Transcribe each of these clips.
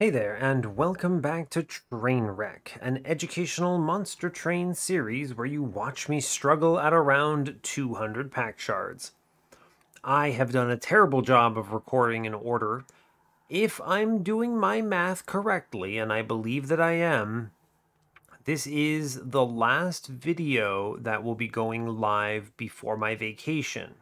Hey there, and welcome back to Trainwreck, an educational monster train series where you watch me struggle at around 200 Pact Shards. I have done a terrible job of recording in order. If I'm doing my math correctly, and I believe that I am, this is the last video that will be going live before my vacation.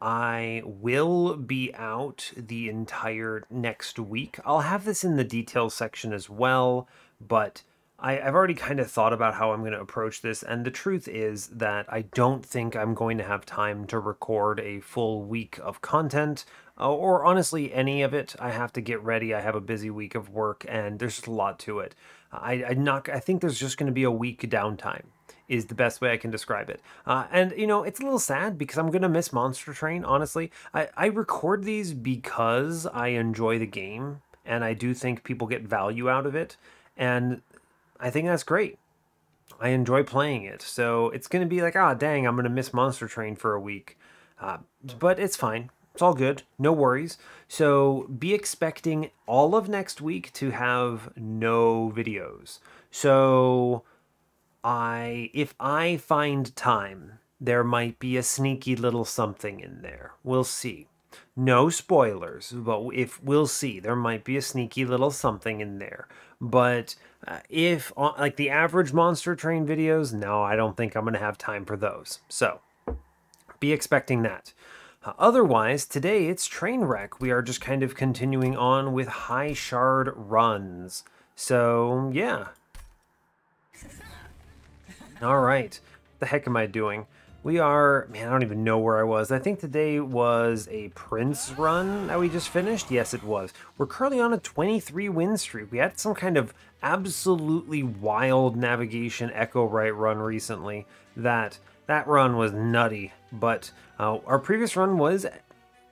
I will be out the entire next week. I'll have this in the details section as well, but I've already kind of thought about how I'm going to approach this, and the truth is that I don't think I'm going to have time to record a full week of content, or honestly any of it. I have to get ready. I have a busy week of work, and there's just a lot to it. I think there's just going to be a week downtime is the best way I can describe it. And, you know, it's a little sad because I'm going to miss Monster Train, honestly. I record these because I enjoy the game, and I do think people get value out of it, and I think that's great. I enjoy playing it, so it's going to be like, ah, dang, I'm going to miss Monster Train for a week. Uh, but it's fine. It's all good. No worries. So be expecting all of next week to have no videos. So if I find time, there might be a sneaky little something in there. We'll see. No spoilers, but if we'll see, there might be a sneaky little something in there. But if like the average Monster Train videos, no, I don't think I'm going to have time for those. So be expecting that. Otherwise, today it's Trainwreck. We are just kind of continuing on with high shard runs. So yeah, all right. The heck am I doing? We are, man, I don't even know where I was. I think today was a Prince run that we just finished. Yes, it was. We're currently on a 23 win streak. We had some kind of absolutely wild navigation Echo Right run recently. That run was nutty. But our previous run was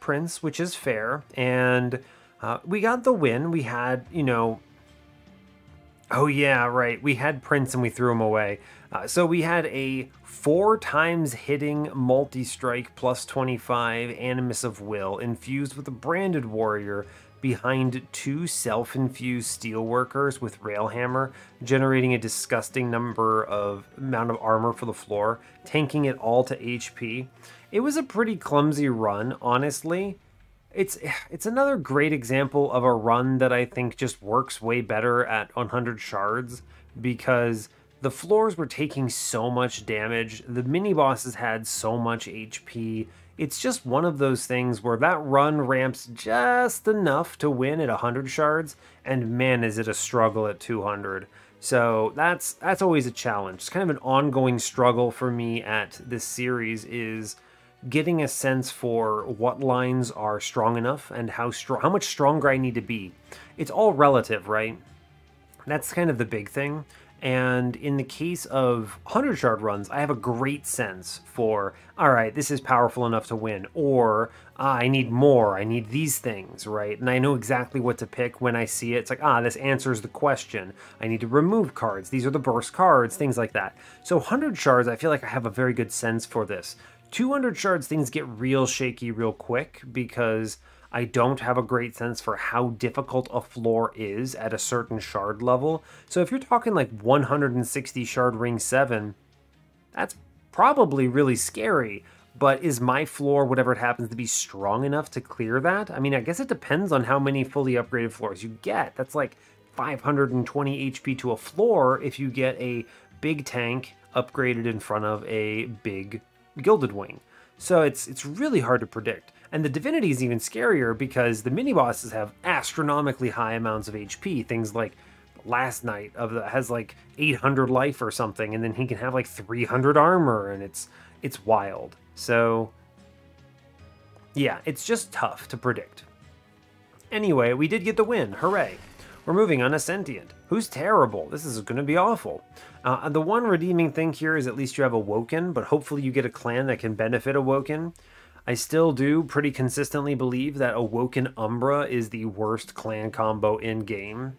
Prince, which is fair. And we got the win. We had, you know, oh yeah, right. We had Prince and we threw him away. So we had a 4 times hitting multi-strike plus 25 Animus of Will infused with a branded warrior behind 2 self-infused steelworkers with Railhammer, generating a disgusting amount of armor for the floor, tanking it all to HP. It was a pretty clumsy run, honestly. It's another great example of a run that I think just works way better at 100 shards because the floors were taking so much damage, the mini bosses had so much HP. It's just one of those things where that run ramps just enough to win at 100 shards, and man, is it a struggle at 200. So that's always a challenge. It's kind of an ongoing struggle for me at this series is getting a sense for what lines are strong enough and how much stronger I need to be. It's all relative, right? That's kind of the big thing. And in the case of 100 shard runs, I have a great sense for, all right, this is powerful enough to win, or I need more, I need these things, right? And I know exactly what to pick when I see it. It's like, this answers the question. I need to remove cards. These are the burst cards, things like that. So 100 shards, I feel like I have a very good sense for this. 200 shards, things get real shaky real quick because I don't have a great sense for how difficult a floor is at a certain shard level. So if you're talking like 160 shard ring 7, that's probably really scary. But is my floor, whatever it happens to be, strong enough to clear that? I mean, I guess it depends on how many fully upgraded floors you get. That's like 520 HP to a floor if you get a big tank upgraded in front of a big Gilded Wing. So it's really hard to predict. And the Divinity is even scarier because the mini-bosses have astronomically high amounts of HP. Things like Last Knight has like 800 life or something, and then he can have like 300 armor, and it's wild. So yeah, it's just tough to predict. Anyway, we did get the win. Hooray. We're moving on to Sentient, who's terrible. This is going to be awful. The one redeeming thing here is at least you have Awoken, but hopefully you get a clan that can benefit Awoken. I still do pretty consistently believe that Awoken Umbra is the worst clan combo in-game,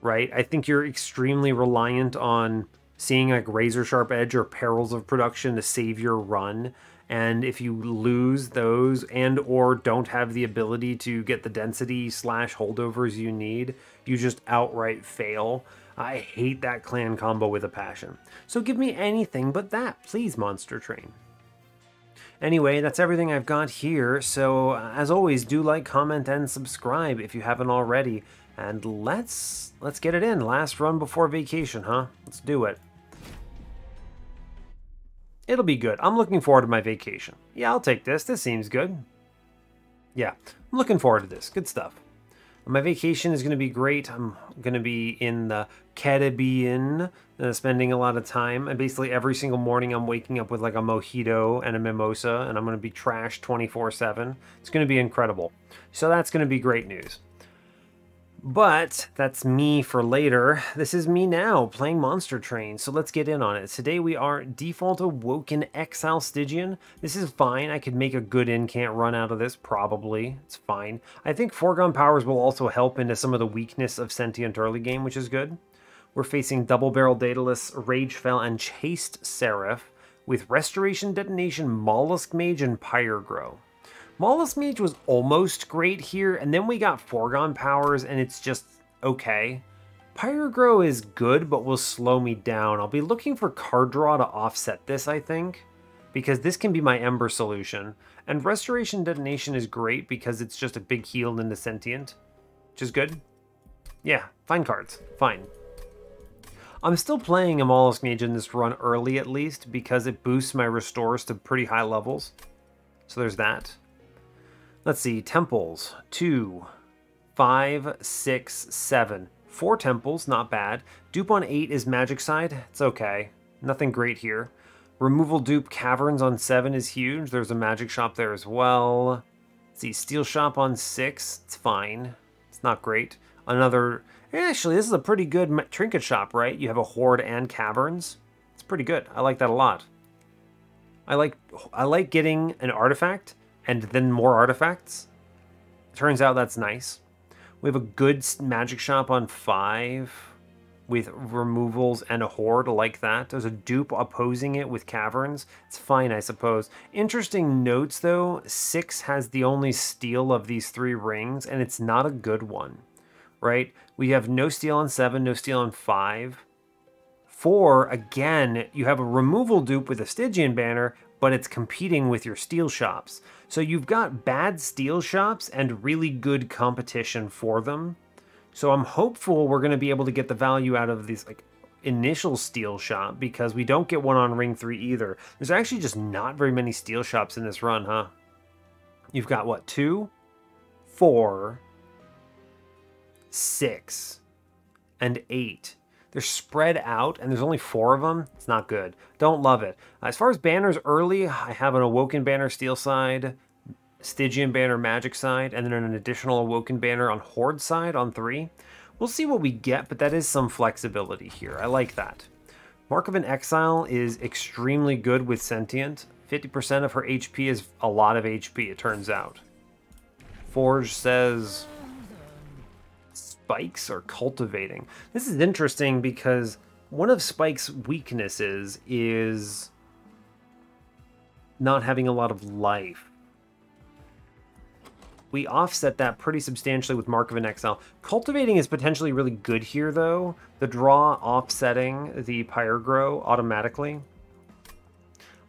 right? I think you're extremely reliant on seeing like Razor Sharp Edge or Perils of Production to save your run, And if you lose those and or don't have the ability to get the density / holdovers you need, you just outright fail. I hate that clan combo with a passion. So give me anything but that, please, Monster Train. Anyway, that's everything I've got here. So as always, do like, comment, and subscribe if you haven't already. And let's get it in. Last run before vacation, huh? Let's do it. It'll be good. I'm looking forward to my vacation. Yeah, I'll take this. This seems good. Yeah, I'm looking forward to this. Good stuff. My vacation is going to be great. I'm going to be in the Caribbean, spending a lot of time. And basically every single morning I'm waking up with like a mojito and a mimosa, and I'm going to be trashed 24/7. It's going to be incredible. So that's going to be great news. But that's me for later. This is me now playing Monster Train, so let's get in on it. Today we are default Awoken Exile Stygian. This is fine. I could make a good incant run out of this, probably. It's fine. I think Foregone Powers will also help into some of the weakness of Sentient early game, which is good. We're facing Double Barrel Daedalus, Ragefell, and Chaste Seraph with Restoration, Detonation, Molluscmage, and Pyregrow. Molluscmage was almost great here, and then we got Foregone Powers, and it's just okay. Pyregrow is good, but will slow me down. I'll be looking for card draw to offset this, I think, because this can be my Ember solution. And Restoration Detonation is great because it's just a big heal into Sentient, which is good. Yeah, fine cards. Fine. I'm still playing a Molluscmage in this run early, at least, because it boosts my restores to pretty high levels. So there's that. Let's see, temples, 2, 5, 6, 7. 4 temples, not bad. Dupe on 8 is magic side, it's okay. Nothing great here. Removal dupe caverns on 7 is huge. There's a magic shop there as well. Let's see, steel shop on 6, it's fine. It's not great. Another, actually this is a pretty good trinket shop, right? You have a horde and caverns. It's pretty good, I like that a lot. I like getting an artifact and then more artifacts. Turns out that's nice. We have a good magic shop on 5 with removals and a horde like that. There's a dupe opposing it with caverns. It's fine, I suppose. Interesting notes though, 6 has the only steal of these 3 rings, and it's not a good one, right? We have no steal on 7, no steal on 5. 4, again, you have a removal dupe with a Stygian banner, but it's competing with your steel shops. So you've got bad steel shops and really good competition for them. So I'm hopeful we're going to be able to get the value out of this like initial steel shop, because we don't get one on ring 3 either. There's actually just not very many steel shops in this run, huh? You've got what, 2, 4, 6, and 8. They're spread out, and there's only 4 of them. It's not good. Don't love it. As far as banners early, I have an Awoken banner steel side, Stygian banner magic side, and then an additional Awoken banner on horde side on 3. We'll see what we get, but that is some flexibility here. I like that. Mark of an Exile is extremely good with Sentient. 50% of her HP is a lot of HP, it turns out. Forge says Spikes are cultivating. This is interesting because one of Spike's weaknesses is not having a lot of life. We offset that pretty substantially with Mark of an Exile. Cultivating is potentially really good here though. The draw offsetting the Pyregrow automatically.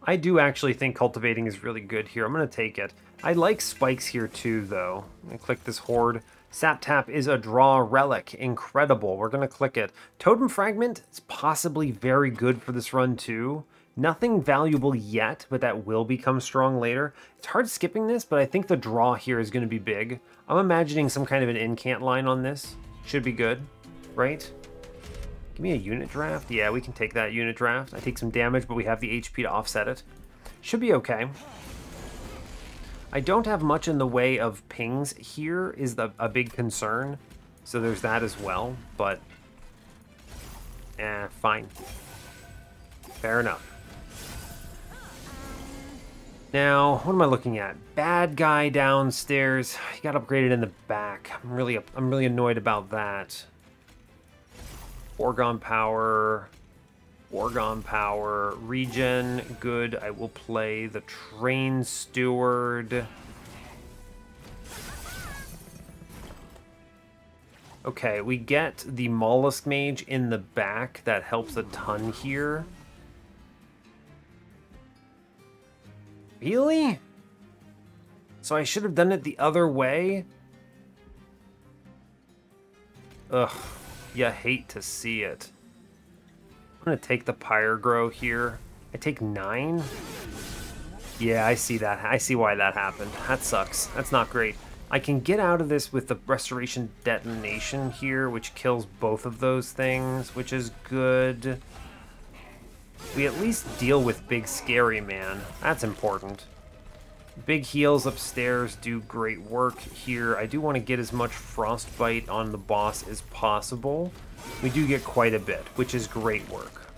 I do actually think cultivating is really good here. I'm going to take it. I like spikes here too though. I'm going to click this horde. Sap Tap is a draw relic. Incredible. We're going to click it. Totem Fragment is possibly very good for this run too. Nothing valuable yet, but that will become strong later. It's hard skipping this, but I think the draw here is going to be big. I'm imagining some kind of an incant line on this. Should be good, right? Give me a unit draft. Yeah, we can take that unit draft. I take some damage, but we have the HP to offset it. Should be okay. I don't have much in the way of pings here is a big concern. So there's that as well, but fine. Fair enough. Now, what am I looking at? Bad guy downstairs. He got upgraded in the back. I'm really annoyed about that. Foregone Power. Orgon power, regen, good. I will play the Train Steward. Okay, we get the Molluscmage in the back. That helps a ton here. Really? So I should have done it the other way? Ugh, you hate to see it. I'm gonna take the Pyrogrow here. I take 9? Yeah, I see that. I see why that happened. That sucks. That's not great. I can get out of this with the Restoration Detonation here, which kills both of those things, which is good. We at least deal with Big Scary Man. That's important. Big heals upstairs do great work here. I do want to get as much Frostbite on the boss as possible. We do get quite a bit, which is great work.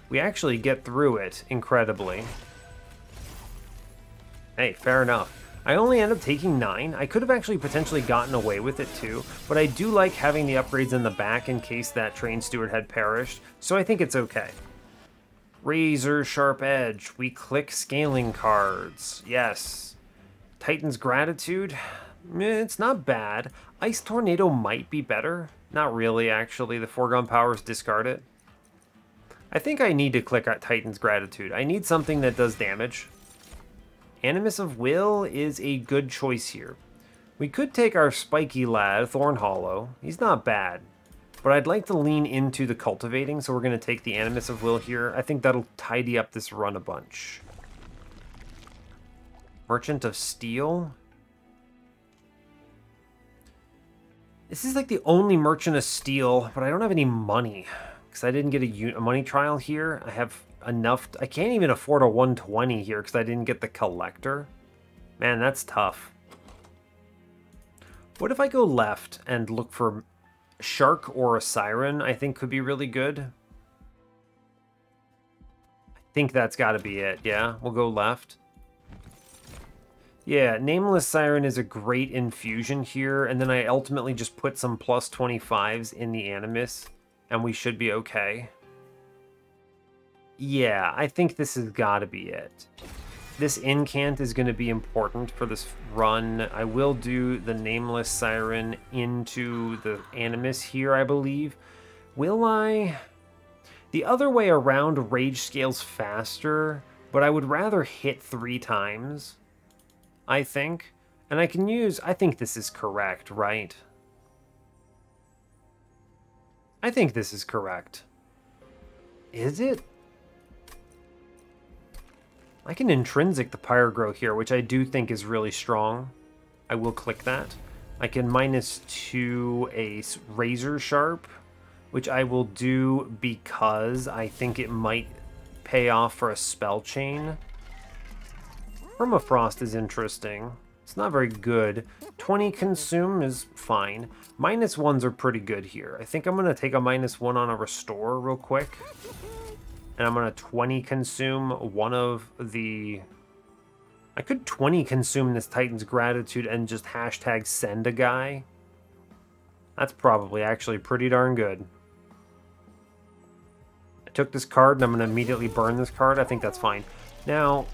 We actually get through it incredibly. Hey, fair enough. I only end up taking 9. I could have actually potentially gotten away with it too, but I do like having the upgrades in the back in case that Train Steward had perished, so I think it's okay. Razor Sharp Edge. We click scaling cards. Yes. Titan's Gratitude. It's not bad. Ice Tornado might be better. Not really, actually. The foregone powers discard it. I think I need to click Titan's Gratitude. I need something that does damage. Animus of Will is a good choice here. We could take our spiky lad, Thorn Hollow. He's not bad. But I'd like to lean into the cultivating, so we're going to take the Animus of Will here. I think that'll tidy up this run a bunch. Merchant of Steel. This is like the only Merchant of Steel, but I don't have any money. Because I didn't get a money trial here. I have enough. I can't even afford a 120 here because I didn't get the Collector. Man, that's tough. What if I go left and look for Shark or a Siren? I think could be really good. I think that's got to be it. Yeah, we'll go left. Yeah, Nameless Siren is a great infusion here, and then I ultimately just put some plus 25s in the Animus, and we should be okay. Yeah, I think this has got to be it. This incant is going to be important for this run. I will do the Nameless Siren into the Animus here, I believe. Will I? The other way around, Rage scales faster, but I would rather hit 3 times, I think. And I can use... I think this is correct, right? I think this is correct. Is it? I can intrinsic the Pyrogrow here, which I do think is really strong. I will click that. I can -2 a Razor Sharp, which I will do because I think it might pay off for a Spell Chain. Permafrost is interesting. It's not very good. 20 Consume is fine. -1s are pretty good here. I think I'm going to take a -1 on a Restore real quick. And I'm going to 20 Consume one of the... I could 20 Consume this Titan's Gratitude and just hashtag send a guy. That's probably actually pretty darn good. I took this card and I'm going to immediately burn this card. I think that's fine. Now,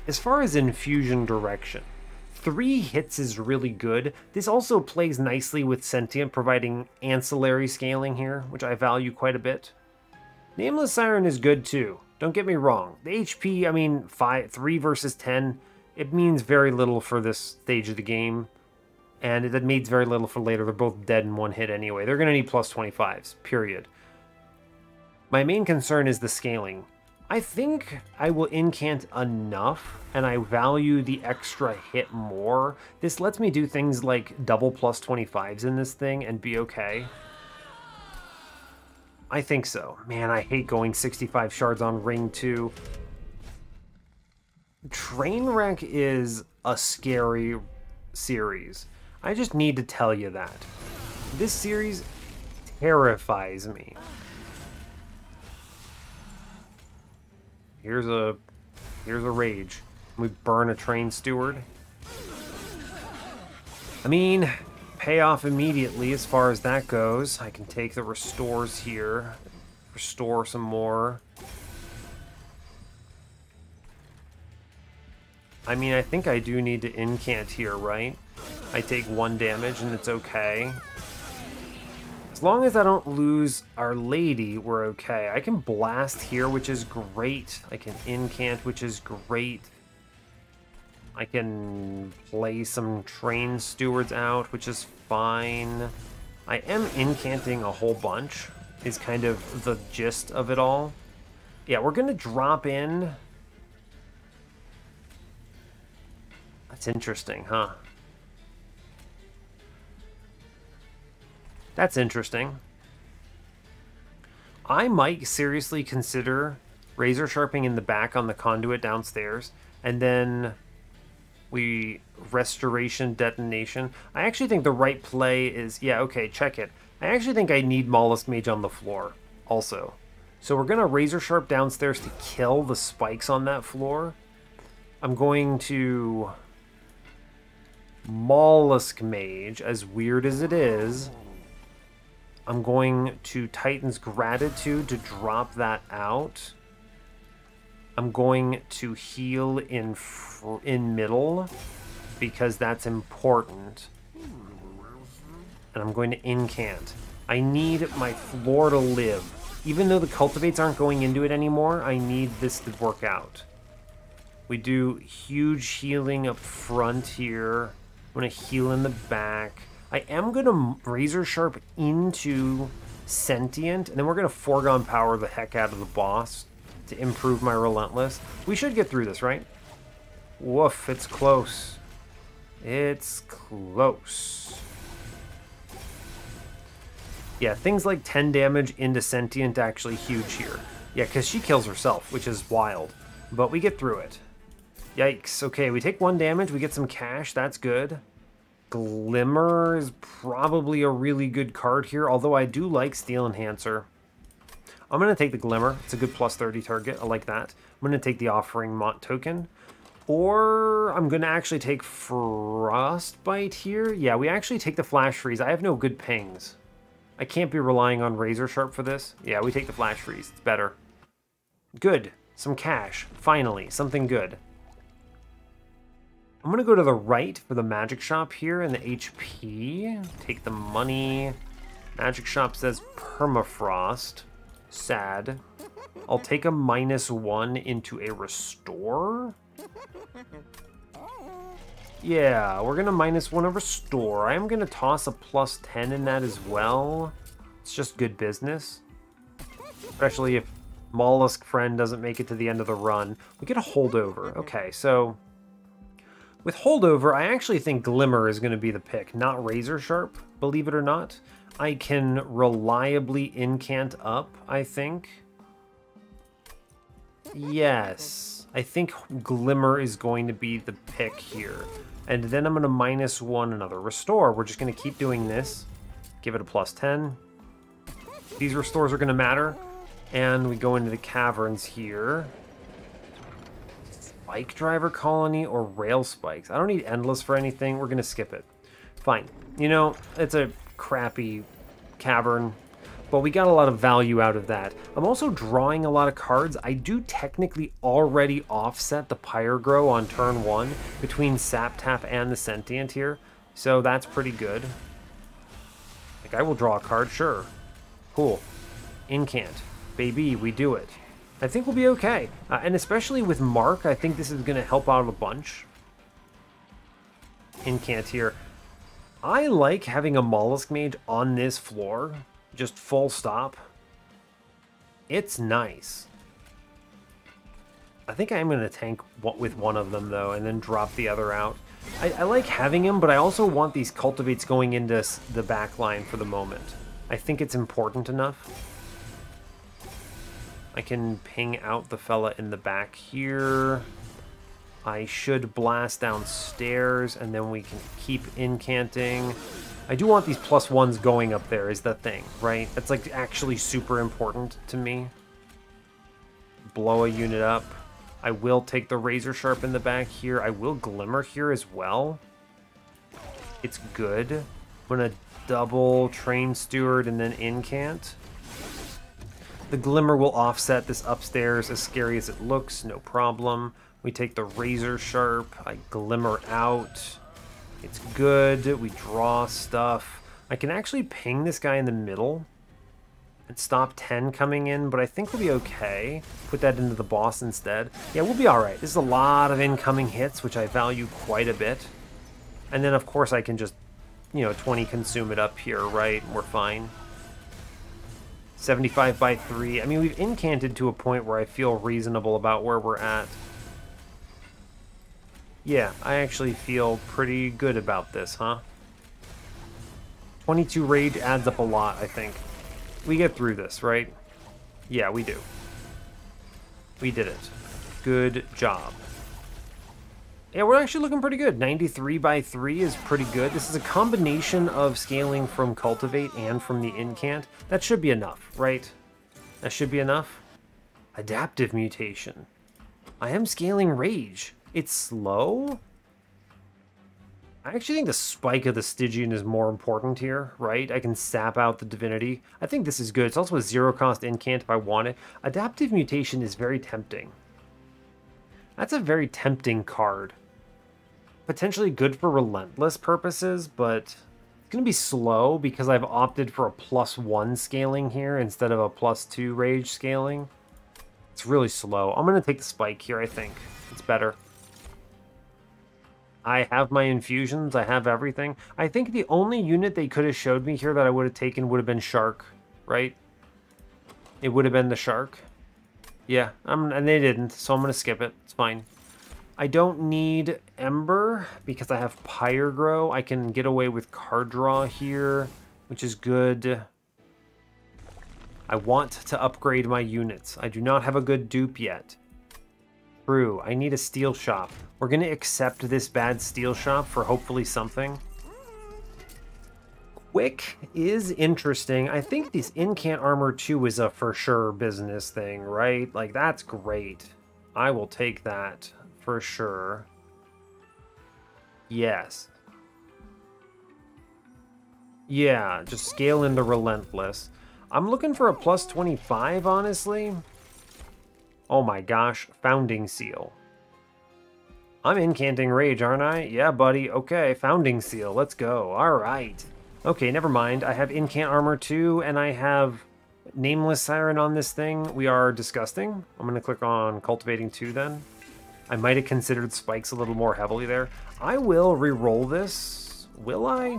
as far as infusion direction, 3 hits is really good. This also plays nicely with Sentient, providing ancillary scaling here, which I value quite a bit. Nameless Siren is good too. Don't get me wrong. The HP, I mean, 3 versus 10, it means very little for this stage of the game. And it means very little for later. They're both dead in 1 hit anyway. They're going to need plus 25s, period. My main concern is the scaling. I think I will incant enough, and I value the extra hit more. This lets me do things like double plus 25s in this thing and be okay. I think so. Man, I hate going 65 shards on ring 2. Trainwreck is a scary series. I just need to tell you that. This series terrifies me. Here's a rage. We burn a Train Steward. I mean, pay off immediately as far as that goes. I can take the restores here. restore some more. I mean, I think I do need to incant here, right? I take 1 damage and it's okay. As long as I don't lose Our Lady, we're okay. I can blast here, which is great. I can incant, which is great. I can play some Train Stewards out, which is fine. I am incanting a whole bunch, is kind of the gist of it all. Yeah, we're going to drop in. That's interesting, huh? That's interesting. I might seriously consider razor sharpening in the back on the conduit downstairs, and then we restoration detonation. I actually think the right play is, yeah, okay, check it. I actually think I need Molluscmage on the floor also. So we're gonna razor sharp downstairs to kill the spikes on that floor. I'm going to Molluscmage, as weird as it is. I'm going to Titan's Gratitude to drop that out. I'm going to heal in middle because that's important. And I'm going to incant. I need my floor to live. Even though the cultivates aren't going into it anymore, I need this to work out. We do huge healing up front here. I'm going to heal in the back. I am going to razor sharp into sentient, and then we're going to foregone power the heck out of the boss to improve my relentless. We should get through this, right? Woof, it's close. It's close. Yeah, things like 10 damage into sentient actually huge here. Yeah, because she kills herself, which is wild. But we get through it. Yikes. Okay, we take 1 damage, we get some cash, that's good. Glimmer is probably a really good card here, although I do like Steel Enhancer. I'm going to take the Glimmer. It's a good plus 30 target. I like that. I'm going to take the Offering Mont token. Or I'm going to actually take Frostbite here. Yeah, we actually take the Flash Freeze. I have no good pings. I can't be relying on Razor Sharp for this. Yeah, we take the Flash Freeze. It's better. Good. Some cash. Finally, something good. I'm going to go to the right for the magic shop here and the HP. Take the money. Magic shop says permafrost. Sad. I'll take a -1 into a restore. Yeah, we're going to -1 a restore. I am going to toss a +10 in that as well. It's just good business. Especially if Mollusk Friend doesn't make it to the end of the run. We get a holdover. Okay, so with holdover, I actually think Glimmer is going to be the pick, not Razor Sharp, believe it or not. I can reliably incant up, I think. Yes, I think Glimmer is going to be the pick here. And then I'm going to -1 another restore. We're just going to keep doing this. Give it a +10. These restores are going to matter. And we go into the caverns here. Spike Driver Colony or Rail Spikes? I don't need Endless for anything. We're going to skip it. Fine. You know, it's a crappy cavern, but we got a lot of value out of that. I'm also drawing a lot of cards. I do technically already offset the Pyrogrow on turn 1 between Sap Tap and the Sentient here, so that's pretty good. Like, I will draw a card, sure. Cool. Incant. Baby, we do it. I think we'll be okay. And especially with Mark, I think this is going to help out a bunch. Incant here. I like having a Molluscmage on this floor. Just full stop. It's nice. I think I'm going to tank with one of them, though, and then drop the other out. I like having him, but I also want these cultivates going into the back line for the moment. I think it's important enough. I can ping out the fella in the back here. I should blast downstairs, and then we can keep incanting. I do want these +1s going up there is the thing, right? That's like actually super important to me. Blow a unit up. I will take the Razor Sharp in the back here. I will Glimmer here as well. It's good. I'm gonna double Train Steward and then incant. The Glimmer will offset this upstairs, as scary as it looks, no problem. We take the Razor Sharp, I Glimmer out. It's good, we draw stuff. I can actually ping this guy in the middle and stop 10 coming in, but I think we'll be okay. Put that into the boss instead. Yeah, we'll be alright. This is a lot of incoming hits, which I value quite a bit. And then, of course, I can just, you know, 20 consume it up here, right? We're fine. 75 by 3. I mean, we've incanted to a point where I feel reasonable about where we're at. Yeah, I actually feel pretty good about this, huh? 22 rage adds up a lot, I think. We get through this, right? Yeah, we do. We did it. Good job. Yeah, we're actually looking pretty good. 93 by 3 is pretty good. This is a combination of scaling from Cultivate and from the Incant. That should be enough, right? That should be enough. Adaptive Mutation. I am scaling Rage. It's slow? I actually think the spike of the Stygian is more important here, right? I can sap out the Divinity. I think this is good. It's also a zero-cost Incant if I want it. Adaptive Mutation is very tempting. That's a very tempting card. Potentially good for Relentless purposes, but it's going to be slow because I've opted for a +1 scaling here instead of a +2 rage scaling. It's really slow. I'm going to take the spike here, I think. It's better. I have my infusions. I have everything. I think the only unit they could have showed me here that I would have taken would have been Shark, right? It would have been the Shark. Yeah, and they didn't, so I'm going to skip it. It's fine. I don't need Ember because I have Pyregrow. I can get away with card draw here, which is good. I want to upgrade my units. I do not have a good dupe yet. True, I need a Steel Shop. We're going to accept this bad Steel Shop for hopefully something. Quick is interesting. I think this Incant Armor 2 is a for sure business thing, right? Like, that's great. I will take that for sure. Yes. Yeah, just scale into Relentless. I'm looking for a +25, honestly. Oh my gosh, Founding Seal. I'm incanting Rage, aren't I? Yeah, buddy. Okay, Founding Seal. Let's go. All right. Okay, never mind. I have Incant Armor 2, and I have Nameless Siren on this thing. We are disgusting. I'm going to click on Cultivating 2 then. I might have considered spikes a little more heavily there. I will re-roll this. Will I?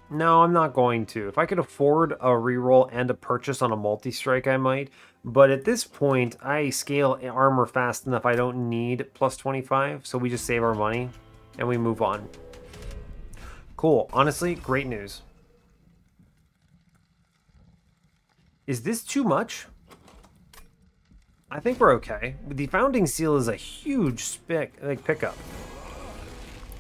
No, I'm not going to. If I could afford a reroll and a purchase on a multi-strike, I might. But at this point, I scale armor fast enough I don't need +25, so we just save our money and we move on. Cool. Honestly, great news. Is this too much? I think we're okay. The Founding Seal is a huge pickup.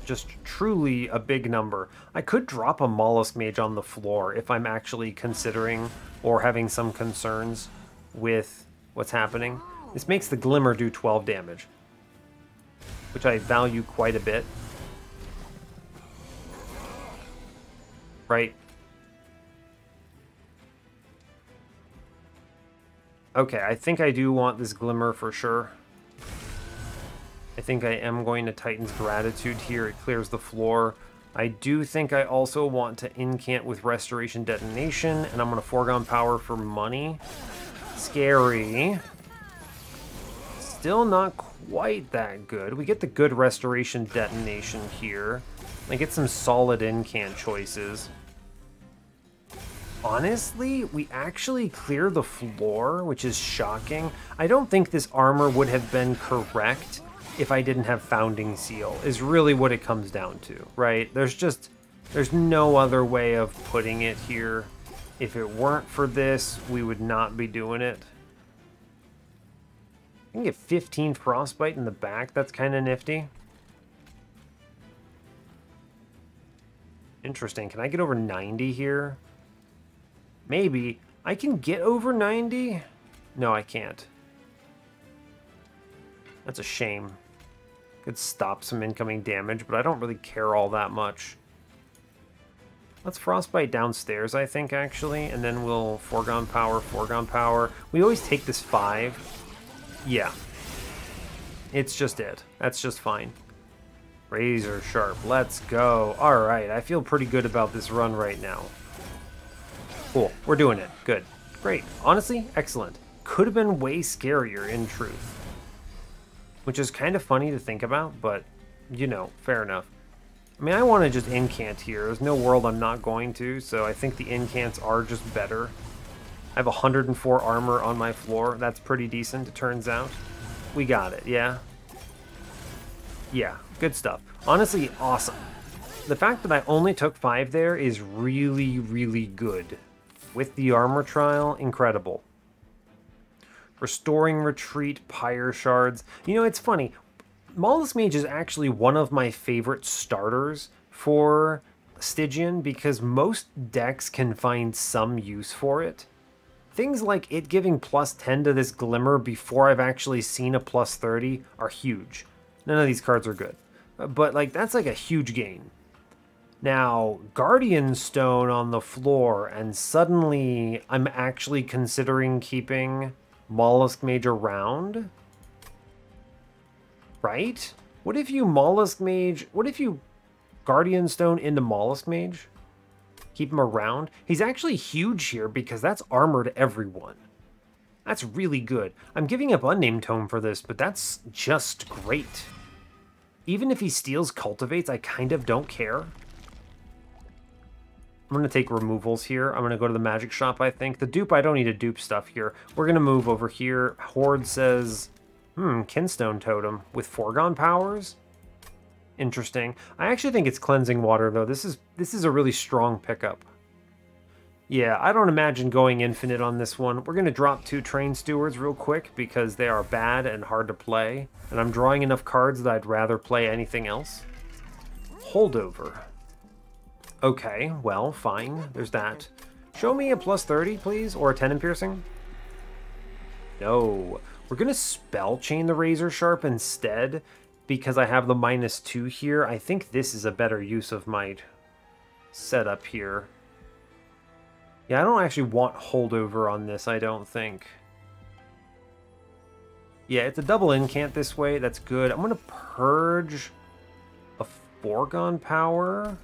Just truly a big number. I could drop a Molluscmage on the floor if I'm actually considering or having some concerns with what's happening. This makes the Glimmer do 12 damage, which I value quite a bit. Right? Okay, I think I do want this Glimmer for sure. I think I am going to Titan's Gratitude here. It clears the floor. I do think I also want to incant with Restoration Detonation, and I'm going to foregone power for money. Scary. Still not quite that good. We get the good Restoration Detonation here. I get some solid incant choices. Honestly, we actually clear the floor, which is shocking. I don't think this armor would have been correct if I didn't have Founding Seal, is really what it comes down to, right? There's no other way of putting it here. If it weren't for this, we would not be doing it. I can get 15 Frostbite in the back. That's kind of nifty. Interesting. Can I get over 90 here? Maybe. I can get over 90? No, I can't. That's a shame. Could stop some incoming damage, but I don't really care all that much. Let's Frostbite downstairs, I think, actually, and then we'll Foregone Power, Foregone Power. We always take this 5. Yeah. It's just it. That's just fine. Razor Sharp, let's go. Alright, I feel pretty good about this run right now. Cool, we're doing it. Good. Great. Honestly, excellent. Could have been way scarier, in truth. Which is kind of funny to think about, but, you know, fair enough. I mean, I want to just incant here. There's no world I'm not going to, so I think the incants are just better. I have 104 armor on my floor. That's pretty decent, it turns out. We got it, yeah? Yeah, good stuff. Honestly, awesome. The fact that I only took 5 there is really, really good. With the armor trial, incredible. Restoring Retreat, Pact Shards. You know, it's funny. Molluscmage is actually one of my favorite starters for Stygian because most decks can find some use for it. Things like it giving plus 10 to this Glimmer before I've actually seen a plus 30 are huge. None of these cards are good. But, like, that's like a huge gain. Now, Guardian Stone on the floor, and suddenly I'm actually considering keeping Molluscmage around? Right? What if you Guardian Stone into Molluscmage? Keep him around? He's actually huge here because that's armor to everyone. That's really good. I'm giving up Unnamed Tome for this, but that's just great. Even if he steals Cultivates, I kind of don't care. I'm going to take removals here. I'm going to go to the magic shop, I think. The dupe, I don't need to dupe stuff here. We're going to move over here. Horde says... Kinstone Totem with Foregone Powers? Interesting. I actually think it's Cleansing Water, though. This is a really strong pickup. Yeah, I don't imagine going infinite on this one. We're going to drop 2 Train Stewards real quick because they are bad and hard to play. And I'm drawing enough cards that I'd rather play anything else. Holdover. Okay, well, fine. There's that. Show me a plus 30, please, or a 10 in piercing. No. We're going to Spell Chain the Razor Sharp instead because I have the -2 here. I think this is a better use of my setup here. Yeah, I don't actually want Holdover on this, I don't think. Yeah, it's a double incant this way. That's good. I'm going to Purge a Foregone Power.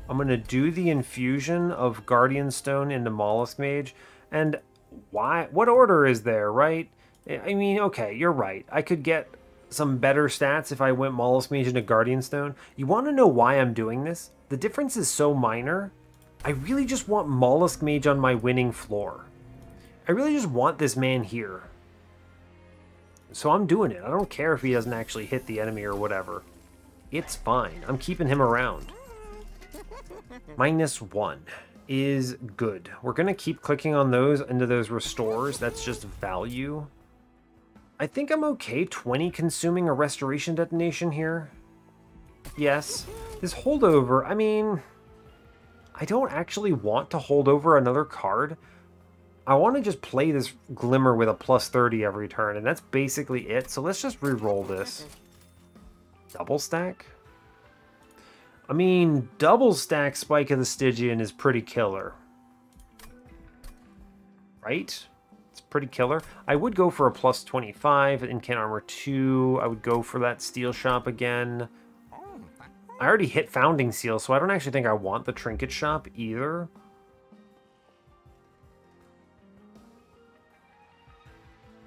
I'm going to do the infusion of Guardian Stone into Molluscmage. And why? What order is there, right? I mean, okay, you're right. I could get some better stats if I went Molluscmage into Guardian Stone. You want to know why I'm doing this? The difference is so minor. I really just want Molluscmage on my winning floor. I really just want this man here. So I'm doing it. I don't care if he doesn't actually hit the enemy or whatever. It's fine. I'm keeping him around. -1 is good. We're going to keep clicking on those into those restores. That's just value. I think I'm okay 20 consuming a Restoration Detonation here. Yes. This Holdover, I mean... I don't actually want to hold over another card. I want to just play this Glimmer with a plus 30 every turn, and that's basically it. So let's just re-roll this. Double stack? I mean, double stack Spike of the Stygian is pretty killer. Right? It's pretty killer. I would go for a plus 25, Incant Armor 2. I would go for that Steel Shop again. I already hit Founding Seal, so I don't actually think I want the Trinket Shop either.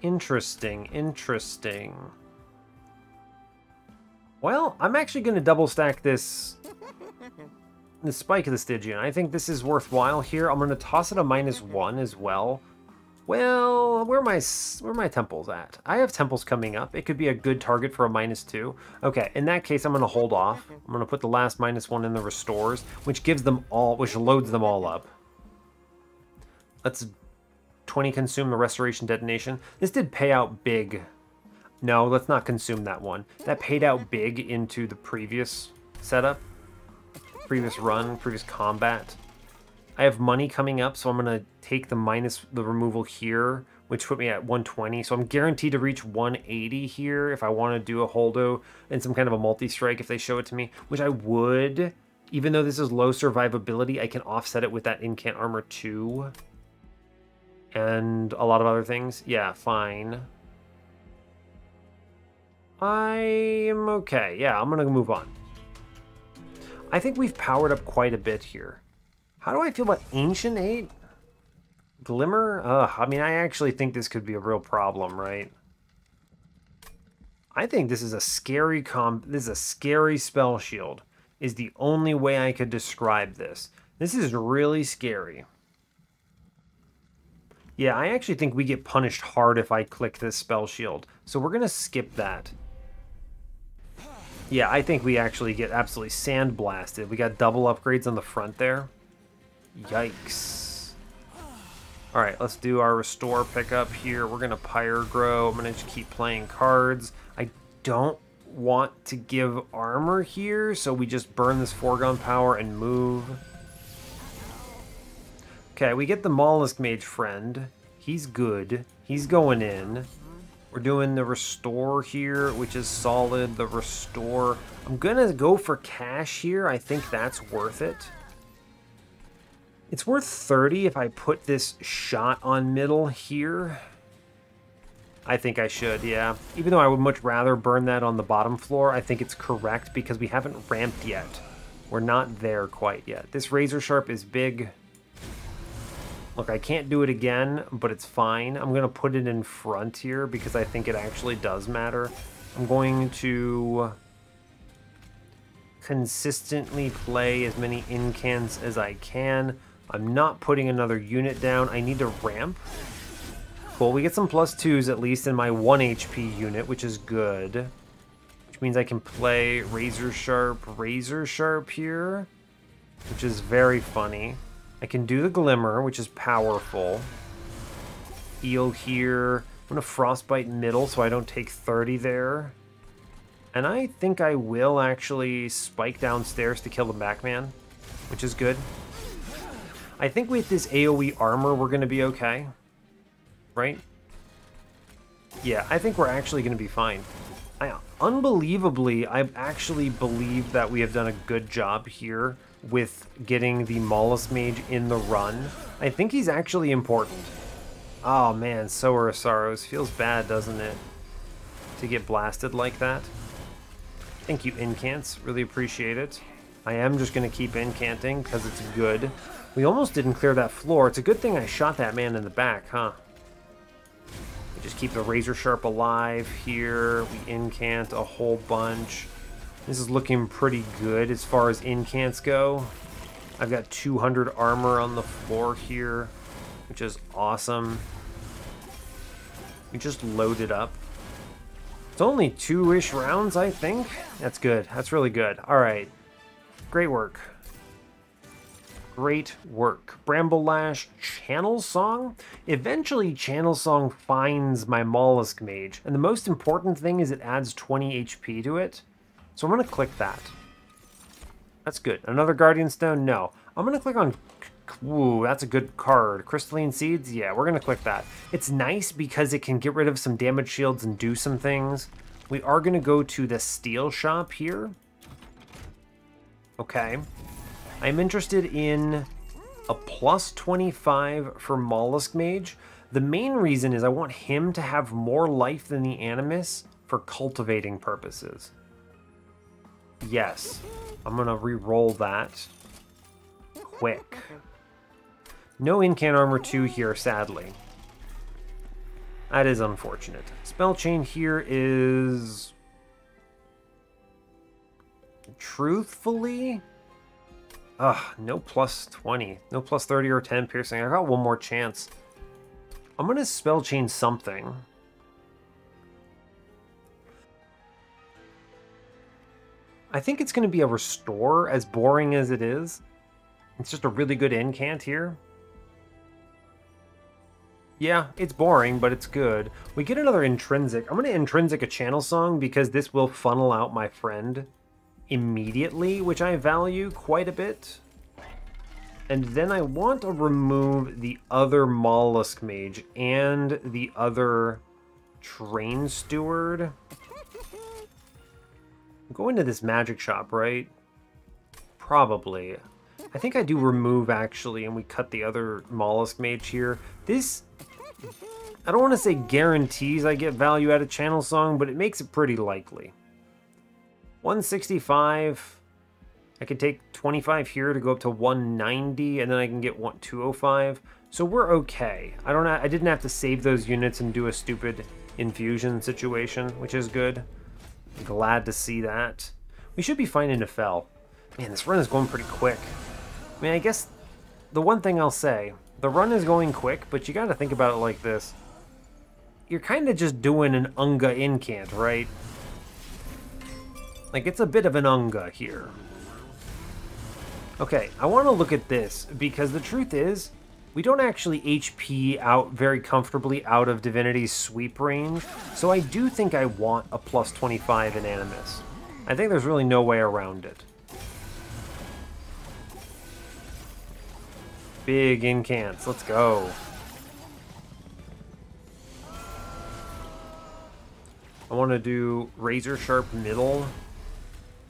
Interesting, interesting. Well, I'm actually going to double stack this Spike of the Stygian. I think this is worthwhile here. I'm going to toss it a -1 as well. Well, where are my temples at? I have temples coming up. It could be a good target for a -2. Okay, in that case, I'm going to hold off. I'm going to put the last -1 in the restores, which gives them all, which loads them all up. Let's 20 consume the Restoration Detonation. This did pay out big. No, let's not consume that one. That paid out big into the previous setup, previous run, previous combat. I have money coming up, so I'm going to take the removal here, which put me at 120. So I'm guaranteed to reach 180 here if I want to do a holdo and some kind of a multi-strike if they show it to me, which I would. Even though this is low survivability, I can offset it with that incant armor too. And a lot of other things. Yeah, fine. I am okay. Yeah, I'm going to move on. I think we've powered up quite a bit here. How do I feel about Ancient 8? Glimmer? I mean, I actually think this could be a real problem, right? I think this is a scary this is a scary spell shield, is the only way I could describe this. This is really scary. Yeah, I actually think we get punished hard if I click this spell shield. So we're going to skip that. Yeah, I think we actually get absolutely sandblasted. We got double upgrades on the front there. Yikes. Alright, let's do our restore pickup here. We're going to Pyre Grow. I'm going to just keep playing cards. I don't want to give armor here, so we just burn this foregone power and move. Okay, we get the Molluscmage friend. He's good. He's going in. We're doing the restore here, which is solid. The restore. I'm going to go for cash here. I think that's worth it. It's worth 30 if I put this shot on middle here. I think I should, yeah. Even though I would much rather burn that on the bottom floor, I think it's correct because we haven't ramped yet. We're not there quite yet. This Razor Sharp is big. Look, I can't do it again, but it's fine. I'm going to put it in front here because I think it actually does matter. I'm going to consistently play as many incants as I can. I'm not putting another unit down. I need to ramp. Cool, we get some +2s at least in my 1 HP unit, which is good. Which means I can play Razor Sharp here, which is very funny. I can do the Glimmer, which is powerful. Heal here. I'm going to Frostbite middle so I don't take 30 there. And I think I will actually spike downstairs to kill the Backman, which is good. I think with this AoE armor, we're going to be okay. Right? Yeah, I think we're actually going to be fine. Unbelievably, I actually believe that we have done a good job here with getting the Molluscmage in the run. I think he's actually important. Oh man, Sower of Sorrows. Feels bad, doesn't it? To get blasted like that. Thank you, Incants. Really appreciate it. I am just going to keep incanting because it's good. We almost didn't clear that floor. It's a good thing I shot that man in the back, huh? We just keep the Razor Sharp alive here. We incant a whole bunch. This is looking pretty good as far as incants go. I've got 200 armor on the floor here, which is awesome. We just loaded up. It's only 2-ish rounds, I think. That's good. That's really good. All right. Great work. Great work. Bramble Lash, Channel Song? Eventually, Channel Song finds my Molluscmage, and the most important thing is it adds 20 HP to it. So I'm going to click that. That's good. Another Guardian Stone? No. I'm going to click on... Ooh, that's a good card. Crystalline Seeds? Yeah, we're going to click that. It's nice because it can get rid of some damage shields and do some things. We are going to go to the Steel Shop here. Okay. I'm interested in a +25 for Molluscmage. The main reason is I want him to have more life than the Animus for cultivating purposes. Yes, I'm going to re-roll that quick. No Incant Armor 2 here, sadly. That is unfortunate. Spell Chain here is... Truthfully... no +20. No +30 or 10 piercing. I got one more chance. I'm going to Spell Chain something. I think it's going to be a Restore, as boring as it is. It's just a really good incant here. Yeah, it's boring, but it's good. We get another Intrinsic. I'm going to Intrinsic a Channel Song because this will funnel out my friend immediately, which I value quite a bit. And then I want to remove the other Molluscmage and the other Train Steward. Go into this magic shop, right? Probably. I think I do remove, actually, and we cut the other Molluscmage here. This, I don't want to say guarantees I get value out of Channel Song, but it makes it pretty likely. 165. I could take 25 here to go up to 190, and then I can get 205. So we're okay. I didn't have to save those units and do a stupid infusion situation, which is good. I'm glad to see that. We should be fine in Nefel. Man, this run is going pretty quick. I mean, I guess the one thing I'll say, the run is going quick, but you gotta think about it like this. You're kind of just doing an Unga incant, right? Like, it's a bit of an Unga here. Okay, I want to look at this, because the truth is, we don't actually HP out very comfortably out of Divinity's sweep range, so I do think I want a plus 25 in Animus. I think there's really no way around it. Big incants, let's go. I want to do Razor Sharp middle.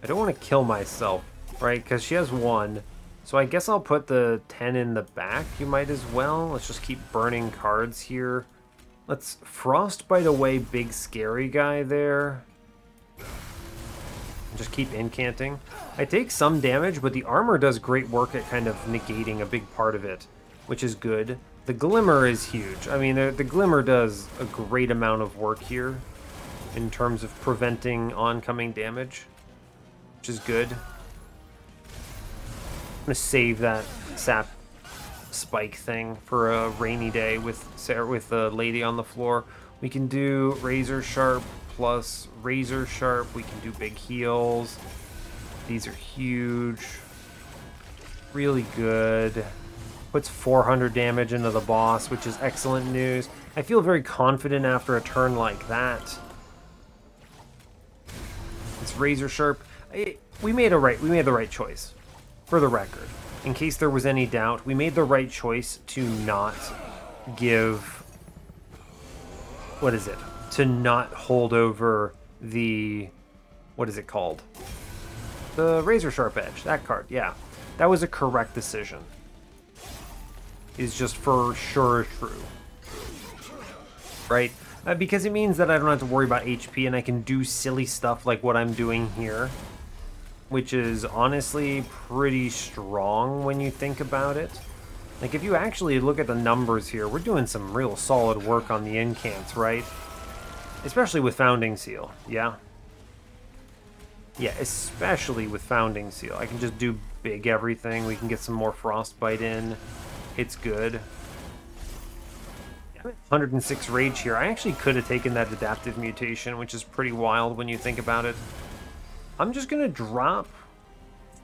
I don't want to kill myself, right? Because she has 1. So I guess I'll put the 10 in the back. You might as well. Let's just keep burning cards here. Let's Frostbite away big scary guy there. Just keep incanting. I take some damage, but the armor does great work at kind of negating a big part of it, which is good. The Glimmer is huge. I mean, the Glimmer does a great amount of work here in terms of preventing oncoming damage, which is good. I'm going to save that sap spike thing for a rainy day with the lady on the floor. We can do Razor Sharp plus Razor Sharp. We can do big heals. These are huge. Really good. Puts 400 damage into the boss, which is excellent news. I feel very confident after a turn like that. It's Razor Sharp. We made the right choice. For the record, in case there was any doubt, we made the right choice to not give... What is it? To not hold over the... What is it called? The Razor Sharp Edge. That card, yeah. That was a correct decision. Is just for sure true. Right? Because it means that I don't have to worry about HP and I can do silly stuff like what I'm doing here. Which is honestly pretty strong when you think about it. Like, if you actually look at the numbers here, we're doing some real solid work on the incants, right? Especially with Founding Seal, yeah? Yeah, especially with Founding Seal. I can just do big everything. We can get some more Frostbite in. It's good. Yeah, 106 Rage here. I actually could have taken that Adaptive Mutation, which is pretty wild when you think about it. I'm just going to drop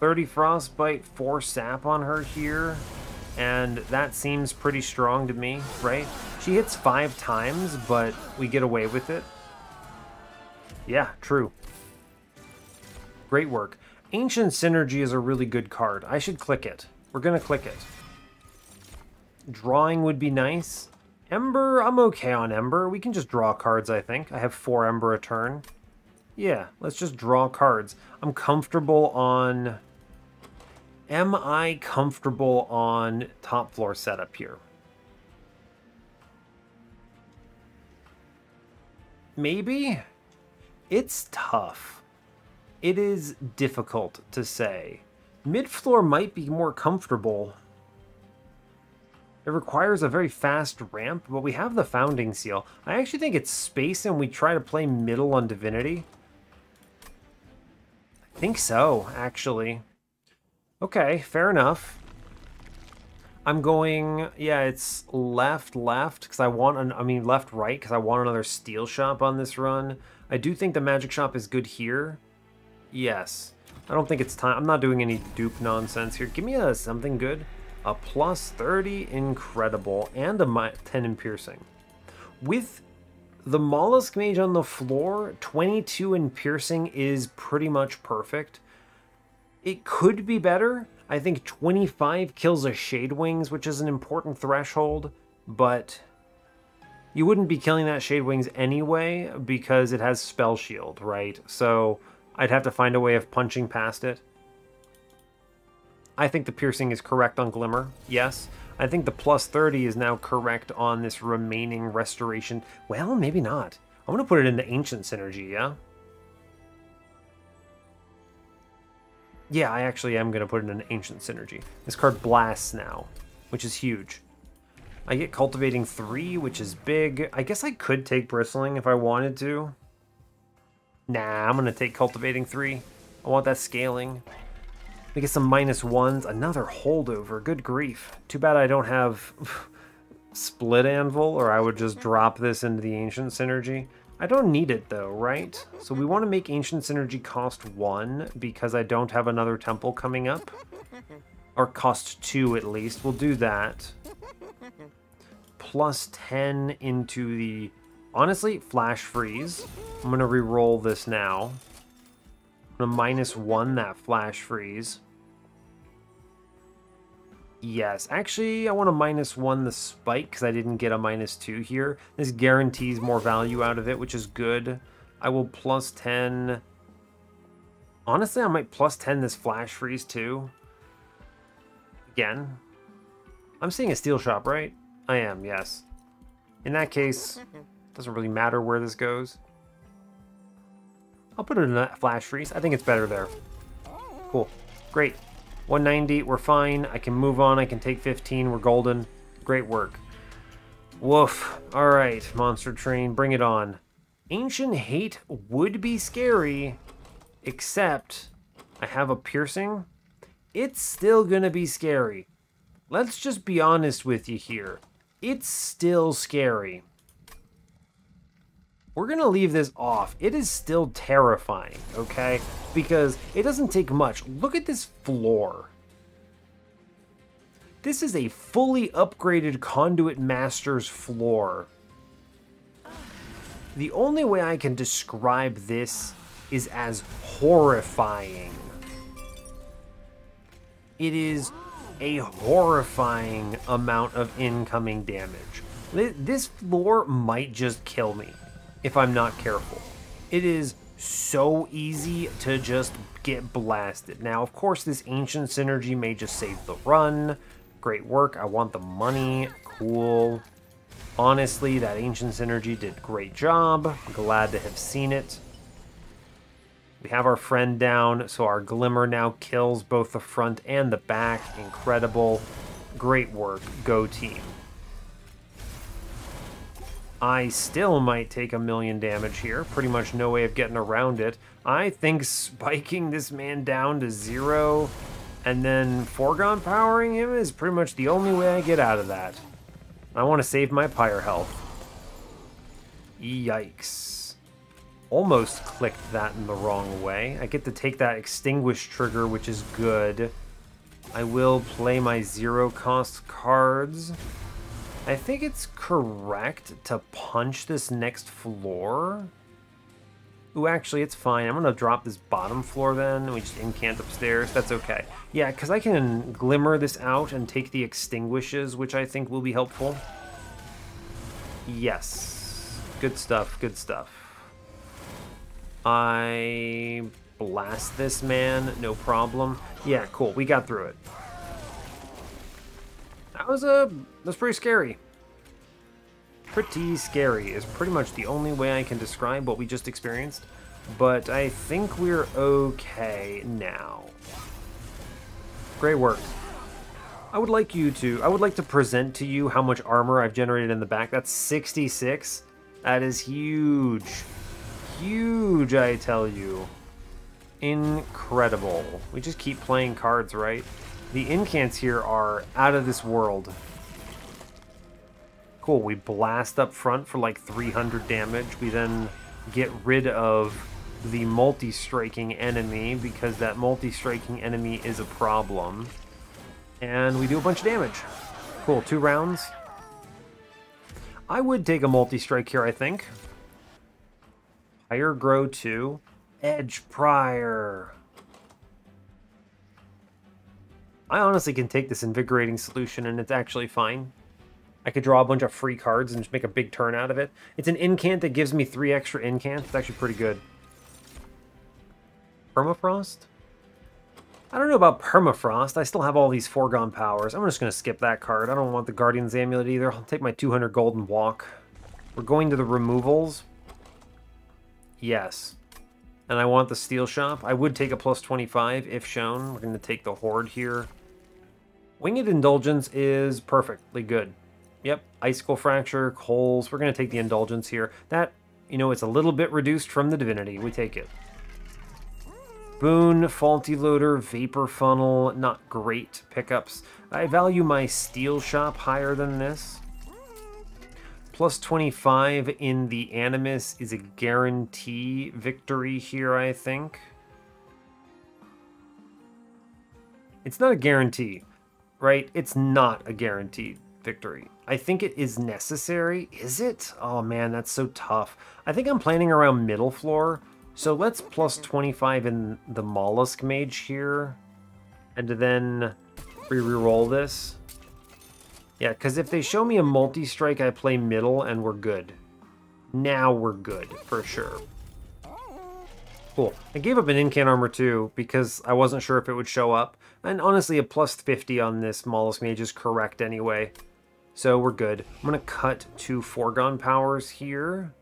30 Frostbite, 4 Sap on her here, and that seems pretty strong to me, right? She hits 5 times, but we get away with it. Yeah, true. Great work. Ancient Synergy is a really good card. I should click it. We're going to click it. Drawing would be nice. Ember, I'm okay on Ember. We can just draw cards, I think. I have 4 Ember a turn. Yeah, let's just draw cards. I'm comfortable on... Am I comfortable on top floor setup here? Maybe? It's tough. It is difficult to say. Mid floor might be more comfortable. It requires a very fast ramp, but we have the Founding Seal. I actually think it's space and we try to play middle on Divinity. I think so, actually. Okay, fair enough. I'm going, yeah, it's left, because I want, left, right, because I want another Steel Shop on this run. I do think the Magic Shop is good here. Yes. I don't think it's time. I'm not doing any dupe nonsense here. Give me something good. A plus 30, incredible, and a 10 in piercing. With the Molluscmage on the floor, 22 in piercing is pretty much perfect. It could be better. I think 25 kills a Shadewings, which is an important threshold, but you wouldn't be killing that Shadewings anyway because it has Spell Shield, right? So I'd have to find a way of punching past it. I think the piercing is correct on Glimmer, yes. I think the plus 30 is now correct on this remaining restoration. Well, maybe not. I'm going to put it into Ancient Synergy, yeah? Yeah, I actually am going to put it into Ancient Synergy. This card blasts now, which is huge. I get Cultivating 3, which is big. I guess I could take Bristling if I wanted to. Nah, I'm going to take Cultivating 3. I want that scaling. We get some -1s. Another holdover. Good grief. Too bad I don't have Split Anvil, or I would just drop this into the Ancient Synergy. I don't need it though, right? So we want to make Ancient Synergy cost 1 because I don't have another temple coming up. Or cost 2 at least. We'll do that. Plus 10 into the... Honestly, Flash Freeze. I'm going to re-roll this now. I'm going to -1 that Flash Freeze. Yes, actually, I want to -1 the Spike because I didn't get a -2 here. This guarantees more value out of it, which is good. I will plus 10... Honestly, I might plus 10 this Flash Freeze too. Again. I'm seeing a Steel Shop, right? I am, yes. In that case, doesn't really matter where this goes. I'll put it in a Flash Freeze. I think it's better there. Cool. Great. 190, we're fine. I can move on. I can take 15. We're golden. Great work. Woof. All right, Monster Train, bring it on. Ancient Hate would be scary, except I have a piercing. It's still gonna be scary. Let's just be honest with you here. It's still scary. We're going to leave this off. It is still terrifying, okay? Because it doesn't take much. Look at this floor. This is a fully upgraded Conduit Master's floor. The only way I can describe this is as horrifying. It is a horrifying amount of incoming damage. This floor might just kill me if I'm not careful. It is so easy to just get blasted. Now, of course, this Ancient Synergy may just save the run. Great work. I want the money. Cool. Honestly, that Ancient Synergy did great job. Glad to have seen it. We have our friend down, so our Glimmer now kills both the front and the back. Incredible. Great work. Go team. I still might take 1,000,000 damage here. Pretty much no way of getting around it. I think spiking this man down to 0 and then foregone powering him is pretty much the only way I get out of that. I want to save my pyre health. Yikes. Almost clicked that in the wrong way. I get to take that extinguish trigger, which is good. I will play my 0-cost cards. I think it's correct to punch this next floor. Ooh, actually, it's fine. I'm going to drop this bottom floor then, and we just incant upstairs. That's okay. Yeah, because I can Glimmer this out and take the extinguishes, which I think will be helpful. Yes. Good stuff, good stuff. I blast this man, no problem. Yeah, cool. We got through it. That's pretty scary. Pretty scary is pretty much the only way I can describe what we just experienced. But I think we're okay now. Great work. I would like to present to you how much armor I've generated in the back. That's 66. That is huge. Huge, I tell you. Incredible. We just keep playing cards, right? The incants here are out of this world. Cool, we blast up front for like 300 damage. We then get rid of the multi-striking enemy because that multi-striking enemy is a problem. And we do a bunch of damage. Cool, 2 rounds. I would take a multi-strike here, I think. Higher Grow 2. Edge Prior. I honestly can take this Invigorating Solution and it's actually fine. I could draw a bunch of free cards and just make a big turn out of it. It's an incant that gives me 3 extra incants. It's actually pretty good. Permafrost? I don't know about Permafrost. I still have all these foregone powers. I'm just going to skip that card. I don't want the Guardian's Amulet either. I'll take my 200 gold and walk. We're going to the removals. Yes. And I want the Steel Shop. I would take a plus 25 if shown. We're going to take the Horde here. Winged Indulgence is perfectly good. Yep. Icicle Fracture, Coals. We're going to take the Indulgence here. That, you know, it's a little bit reduced from the Divinity. We take it. Boon, Faulty Loader, Vapor Funnel, not great pickups. I value my Steel Shop higher than this. Plus 25 in the Animus is a guarantee victory here, I think. It's not a guarantee, right? It's not a guaranteed victory. I think it is necessary. Is it? Oh man, that's so tough. I think I'm planning around middle floor. So let's plus 25 in the Molluscmage here. And then re-roll this. Yeah, because if they show me a multi-strike, I play middle and we're good. Now we're good, for sure. Cool. I gave up an Incant Armor too, because I wasn't sure if it would show up. And honestly, a plus 50 on this Molluscmage is correct anyway. So we're good. I'm going to cut 2 foregone powers here.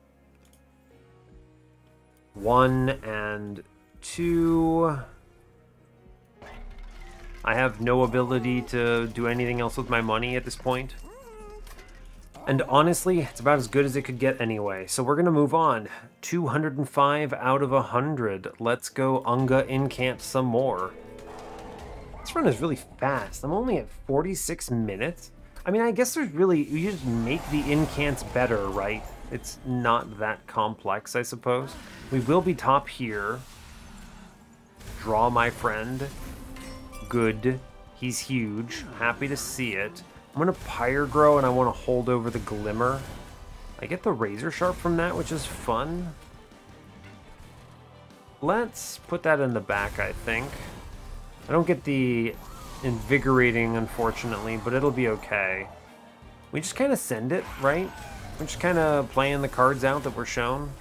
1 and 2. I have no ability to do anything else with my money at this point. And honestly, it's about as good as it could get anyway. So we're going to move on. 205 out of 100. Let's go Unga Incant some more. This run is really fast. I'm only at 46 minutes. I mean, I guess there's really... You just make the incants better, right? It's not that complex, I suppose. We will be top here. Draw my friend. Good. He's huge. Happy to see it. I'm going to Pyre Grow, and I want to hold over the Glimmer. I get the Razor Sharp from that, which is fun. Let's put that in the back, I think. I don't get the Invigorating, unfortunately, but it'll be okay. We just kind of send it, right? We're just kind of playing the cards out that were shown.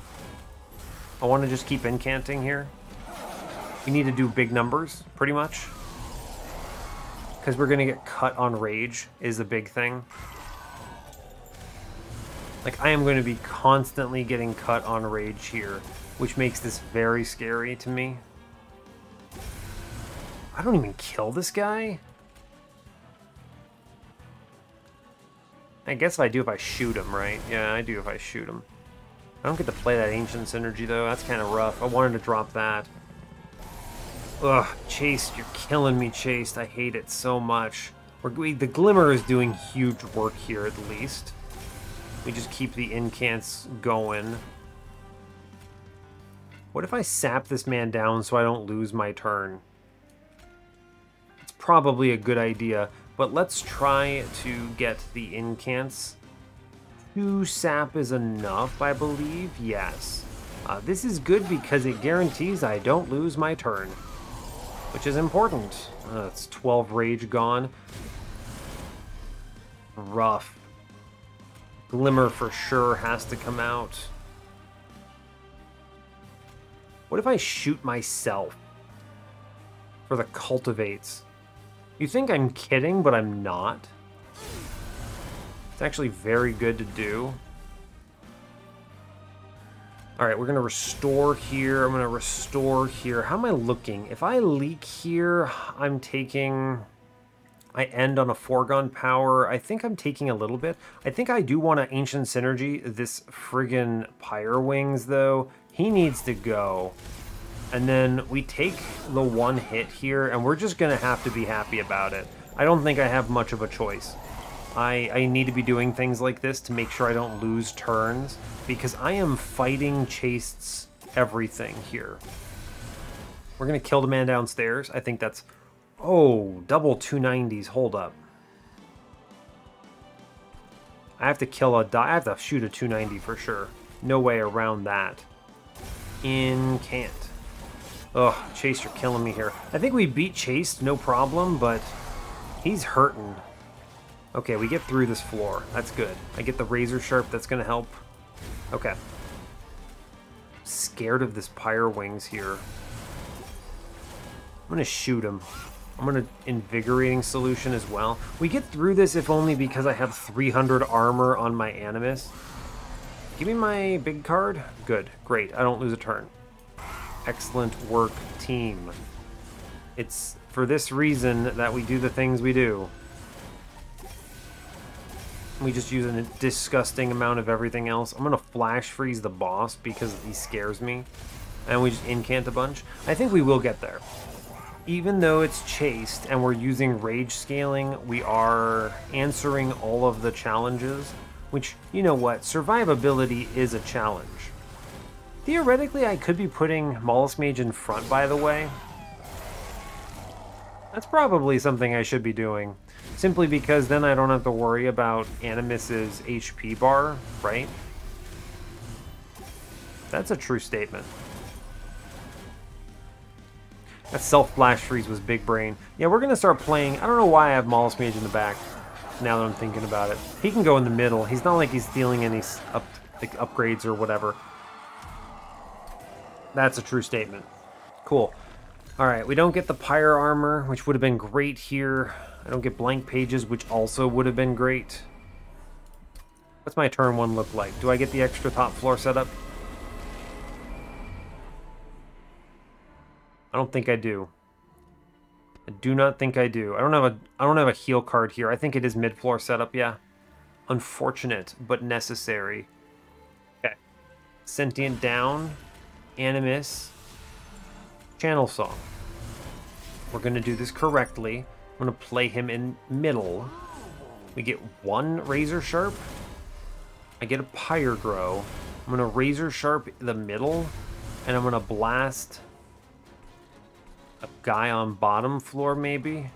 I want to just keep incanting here. We need to do big numbers, pretty much. Because we're going to get cut on Rage is a big thing. Like, I am going to be constantly getting cut on Rage here, which makes this very scary to me. I don't even kill this guy? I guess I do if I shoot him, right? Yeah, I do if I shoot him. I don't get to play that Ancient Synergy, though. That's kind of rough. I wanted to drop that. Ugh, Chased, you're killing me, Chased. I hate it so much. The Glimmer is doing huge work here, at least. We just keep the incants going. What if I sap this man down so I don't lose my turn? It's probably a good idea, but let's try to get the incants. 2 sap is enough, I believe. Yes. This is good because it guarantees I don't lose my turn, which is important. It's 12 rage gone. Rough. Glimmer for sure has to come out. What if I shoot myself for the Cultivates? You think I'm kidding, but I'm not. It's actually very good to do. Alright, we're going to restore here. I'm going to restore here. How am I looking? If I leak here, I'm taking... I end on a foregone power. I think I'm taking a little bit. I think I do want to Ancient Synergy this friggin' Pyre Wings, though. He needs to go. And then we take the 1 hit here, and we're just going to have to be happy about it. I don't think I have much of a choice. I need to be doing things like this to make sure I don't lose turns, because I am fighting Chased's everything here. We're going to kill the man downstairs. I think that's... Oh, double 290s. Hold up. I have to kill a... I have to shoot a 290 for sure. No way around that. Incant. Ugh, Chase, you're killing me here. I think we beat Chase, no problem, but he's hurting. Okay, we get through this floor. That's good. I get the Razor Sharp. That's going to help. Okay. Scared of this Pyre Wings here. I'm gonna shoot him. I'm gonna Invigorating Solution as well. We get through this if only because I have 300 armor on my Animus. Give me my big card. Good, great. I don't lose a turn. Excellent work, team. It's for this reason that we do the things we do. We just use a disgusting amount of everything else. I'm gonna flash freeze the boss because he scares me. And we just incant a bunch. I think we will get there. Even though it's chased and we're using rage scaling, we are answering all of the challenges. Which, you know what, survivability is a challenge. Theoretically, I could be putting Molluscmage in front, by the way. That's probably something I should be doing. Simply because then I don't have to worry about Animus's HP bar, right? That's a true statement. That self-flash freeze was big brain. Yeah, we're going to start playing. I don't know why I have Molluscmage in the back, now that I'm thinking about it. He can go in the middle. He's not like he's stealing any upgrades or whatever. That's a true statement. Cool. Alright, we don't get the Pyre Armor, which would have been great here. I don't get blank pages, which also would have been great. What's my turn 1 look like? Do I get the extra top floor setup? I don't think I do. I do not think I do. I don't have a heal card here. I think it is mid-floor setup, yeah. Unfortunate, but necessary. Okay. Sentient down. Animus. Channel Song. We're going to do this correctly. I'm going to play him in middle. We get 1 Razor Sharp. I get a Pyre Grow. I'm going to Razor Sharp the middle. And I'm going to blast a guy on bottom floor, maybe.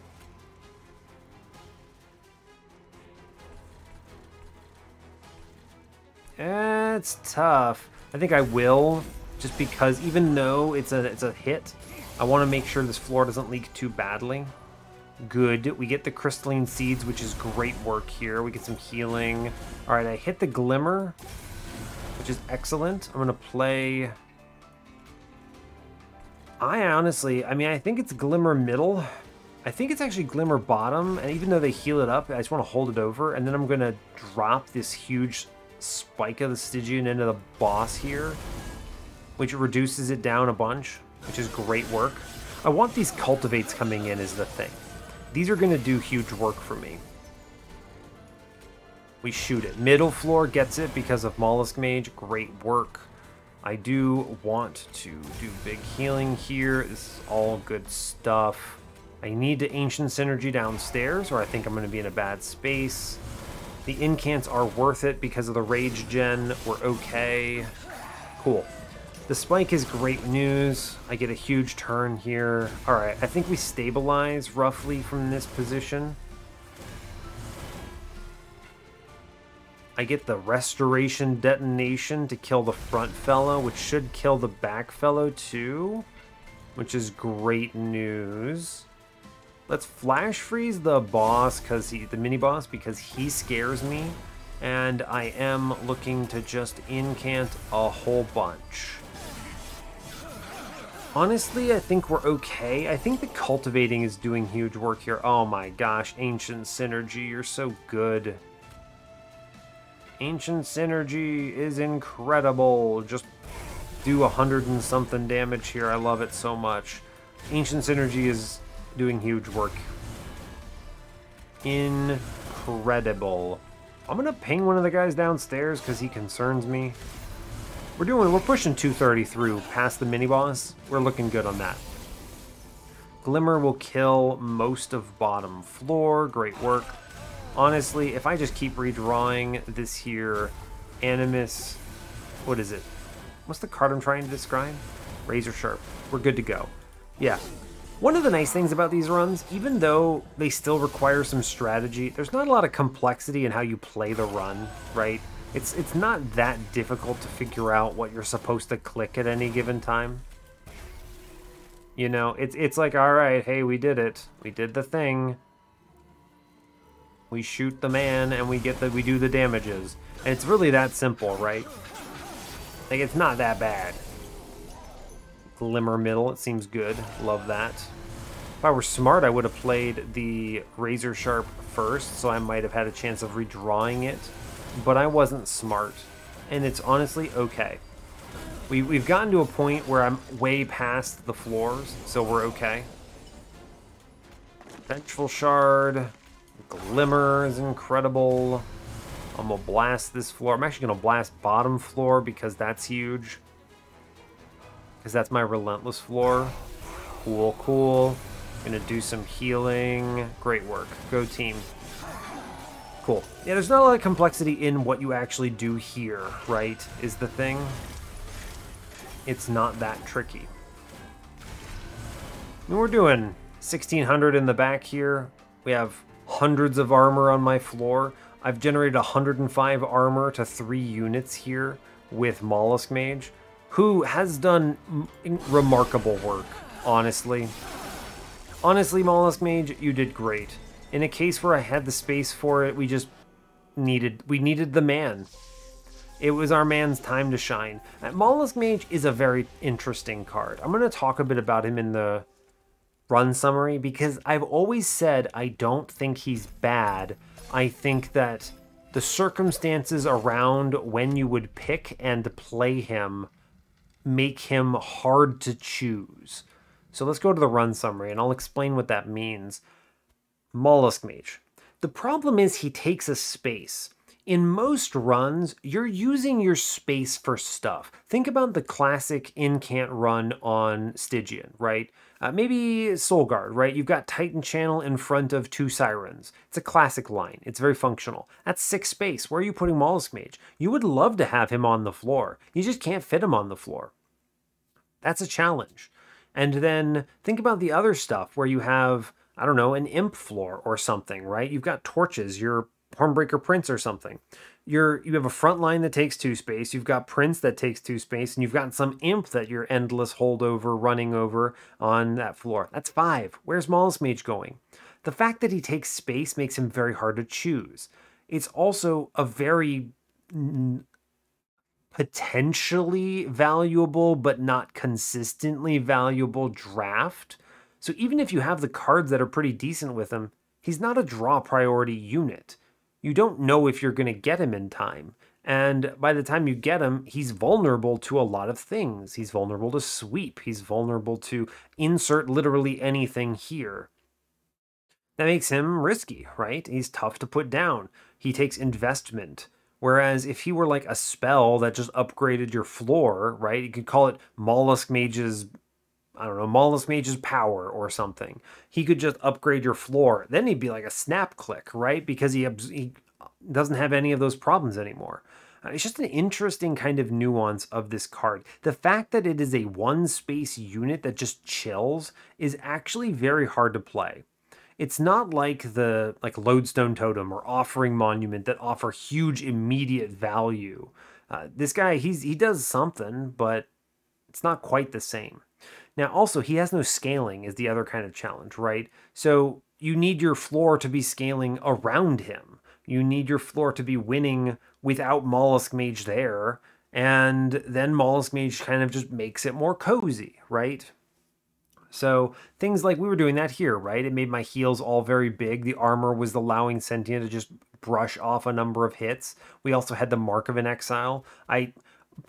It's tough. I think I will, just because even though it's a hit, I want to make sure this floor doesn't leak too badly. Good. We get the Crystalline Seeds, which is great work here. We get some healing. All right, I hit the Glimmer, which is excellent. I'm going to play... I mean, I think it's Glimmer middle. I think it's actually Glimmer bottom, and even though they heal it up, I just want to hold it over, and then I'm going to drop this huge spike of the Stygian into the boss here, which reduces it down a bunch, which is great work. I want these Cultivates coming in is the thing. These are going to do huge work for me. We shoot it. Middle floor gets it because of Molluscmage. Great work. I do want to do big healing here. This is all good stuff. I need to Ancient Synergy downstairs, or I think I'm going to be in a bad space. The incants are worth it because of the Rage Gen. We're okay. Cool. The spike is great news. I get a huge turn here. Alright, I think we stabilize roughly from this position. I get the Restoration Detonation to kill the front fellow, which should kill the back fellow too, which is great news. Let's flash freeze the boss, the mini boss, because he scares me, and I am looking to just incant a whole bunch. Honestly, I think we're okay. I think the Cultivating is doing huge work here. Oh my gosh, Ancient Synergy, you're so good. Ancient Synergy is incredible. Just do 100 and something damage here. I love it so much. Ancient Synergy is doing huge work. Incredible. I'm gonna ping one of the guys downstairs because he concerns me. We're pushing 230 through past the mini boss. We're looking good on that. Glimmer will kill most of bottom floor. Great work. Honestly, if I just keep redrawing this here, Animus, what is it? What's the card I'm trying to describe? Razor Sharp. We're good to go. Yeah. One of the nice things about these runs, even though they still require some strategy, there's not a lot of complexity in how you play the run, right? It's not that difficult to figure out what you're supposed to click at any given time. You know, it's like, all right, hey, we did it. We did the thing. We shoot the man and we do the damages. And it's really that simple, right? Like, it's not that bad. Glimmer middle, it seems good. Love that. If I were smart, I would have played the Razor Sharp first, so I might have had a chance of redrawing it. But I wasn't smart, and it's honestly okay. We've gotten to a point where I'm way past the floors, so we're okay. Vengeful Shard. Glimmer is incredible. I'm gonna blast this floor. I'm actually gonna blast bottom floor because that's huge. Because that's my relentless floor. Cool, cool. Gonna do some healing. Great work. Go team. Cool. Yeah, there's not a lot of complexity in what you actually do here, right? Is the thing. It's not that tricky. I mean, we're doing 1600 in the back here. We have hundreds of armor on my floor. I've generated 105 armor to 3 units here with Molluscmage, who has done remarkable work, honestly. Honestly, Molluscmage, you did great. In a case where I had the space for it, we needed the man. It was our man's time to shine. Molluscmage is a very interesting card. I'm going to talk a bit about him in the run summary because I've always said I don't think he's bad. I think that the circumstances around when you would pick and play him make him hard to choose. So let's go to the run summary, and I'll explain what that means. Molluscmage. The problem is he takes a space. In most runs, you're using your space for stuff. Think about the classic incant run on Stygian, right? Maybe Soulguard, right? You've got Titan Channel in front of 2 Sirens. It's a classic line. It's very functional. That's 6 space. Where are you putting Molluscmage? You would love to have him on the floor. You just can't fit him on the floor. That's a challenge. And then think about the other stuff where you have, I don't know, an imp floor or something, right? You've got torches, you're Hornbreaker Prince or something. You have a front line that takes 2 space, you've got Prince that takes 2 space, and you've got some imp that you're endless holdover running over on that floor. That's 5. Where's Molluscmage going? The fact that he takes space makes him very hard to choose. It's also a very potentially valuable but not consistently valuable draft. So even if you have the cards that are pretty decent with him, he's not a draw priority unit. You don't know if you're going to get him in time. And by the time you get him, he's vulnerable to a lot of things. He's vulnerable to sweep. He's vulnerable to insert literally anything here. That makes him risky, right? He's tough to put down. He takes investment. Whereas if he were like a spell that just upgraded your floor, right? You could call it Molluscmage's, I don't know, Molluscmage's power or something. He could just upgrade your floor. Then he'd be like a snap click, right? Because he doesn't have any of those problems anymore. It's just an interesting kind of nuance of this card. The fact that it is a 1-space unit that just chills is actually very hard to play. It's not like the Lodestone Totem or Offering Monument that offer huge immediate value. This guy, he does something, but it's not quite the same. Now, also, he has no scaling is the other kind of challenge, right? So you need your floor to be scaling around him. You need your floor to be winning without Molluscmage there, and then Molluscmage kind of just makes it more cozy, right? So things like we were doing that here, right? It made my heals all very big. The armor was allowing Sentient to just brush off a number of hits. We also had the Mark of an Exile. I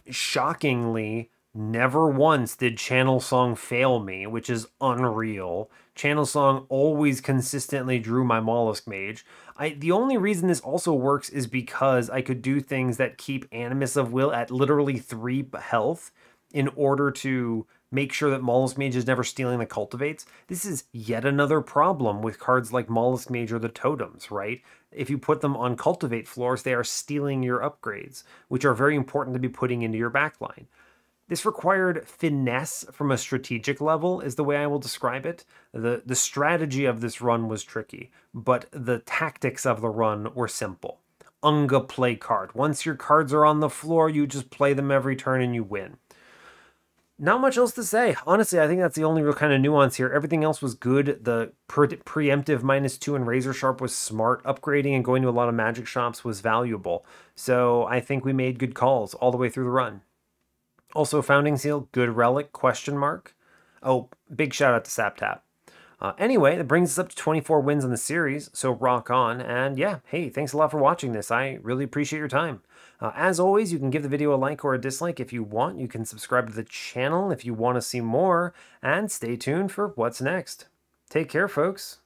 shockingly never once did Channel Song fail me, which is unreal. Channel Song always consistently drew my Molluscmage. The only reason this also works is because I could do things that keep Animus of Will at literally 3 health in order to make sure that Molluscmage is never stealing the cultivates. This is yet another problem with cards like Molluscmage or the totems, right? If you put them on cultivate floors, they are stealing your upgrades, which are very important to be putting into your backline. This required finesse from a strategic level, is the way I will describe it. The strategy of this run was tricky, but the tactics of the run were simple. Unga play card. Once your cards are on the floor, you just play them every turn and you win. Not much else to say. Honestly, I think that's the only real kind of nuance here. Everything else was good. The preemptive -2 and Razor Sharp was smart. Upgrading and going to a lot of magic shops was valuable. So I think we made good calls all the way through the run. Also, Founding Seal, good relic, question mark. Oh, big shout out to SapTap. Anyway, that brings us up to 24 wins in the series, so rock on. And yeah, hey, thanks a lot for watching this. I really appreciate your time. As always, you can give the video a like or a dislike if you want. You can subscribe to the channel if you want to see more, and stay tuned for what's next. Take care, folks.